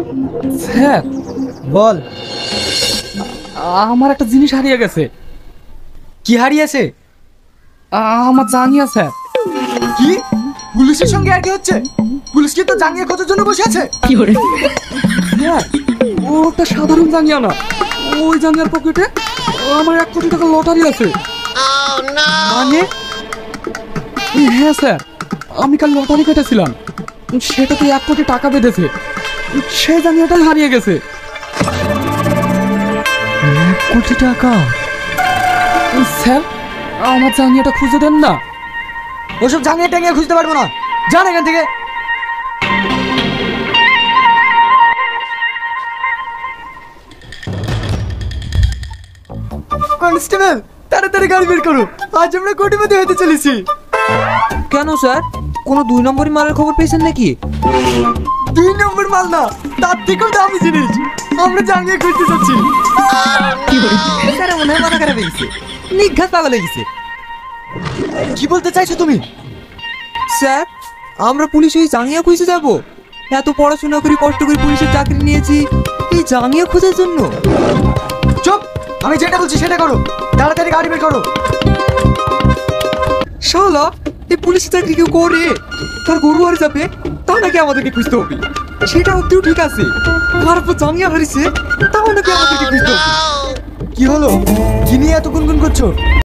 Sir, বল। আমার একটা জিনিস হারিয়ে গেছে। কি হারিয়েছে? আমার জাঙ্গিয়া স্যার। কি? পুলিশের সঙ্গে আর কি হচ্ছে? পুলিশ কি তো জাঙ্গিয়া খোঁজার জন্য বসে আছে? স্যার, ওটা সাধারণ জাঙ্গিয়া না। ওই জাঙ্গিয়ার পকেটে আমার 1 কোটি টাকা লটারি আছে। মানে? হ্যাঁ স্যার, আমি কাল লটারি কেটেছিলাম, সেটাতে 1 কোটি টাকা বেঁধেছে। সেই জাঙ্গিয়াটাই হারিয়ে গেছে। 1 কোটি টাকা? স্যার, আমার জাঙ্গিয়াটা খুঁজে দেন না। ওসব জাঙ্গিয়া টাঙ্গিয়া খুঁজতে পারবো না, যান এখান থেকে। কনস্টেবল, তাড়াতাড়ি গাড়ি বের করো, আজ আমরা কোটিপতি হতে চলেছি। কেন স্যার, কোনো 2 নম্বরই মালের খবর পেয়েছেন নাকি? 2 নম্বর মাল না, তার থেকেও দামি জিনিস। আমরা জাঙ্গিয়া খুঁজতে যাচ্ছি। স্যার মনে হয় মাথা খারাপ হয়ে গেছে, নিঘাত পাগল হয়ে গেছে। কি বলতে চাইছো তুমি? স্যার, আমরা পুলিশ ওই জাঙ্গিয়া খুঁজতে যাব? এত পড়াশোনা করে কষ্ট করে পুলিশের চাকরি নিয়েছি এই জাঙ্গিয়া খোঁজার জন্য? চুপ, আমি যেটা বলছি সেটা করো, তাড়াতাড়ি গাড়ি বের করো। শালা, এই পুলিশের চাকরি কেউ করে তার গরু হারিয়ে যাবে তা নাকি আমাদেরকে খুঁজতে হবে? সেটা অব্দিও ঠিক আছে, তারপর জাঙ্গিয়া হারিয়েছে তাও নাকি আমাদেরকে খুঁজতে হবে। কি হলো? কি নিয়ে এত গুনগুন করছো?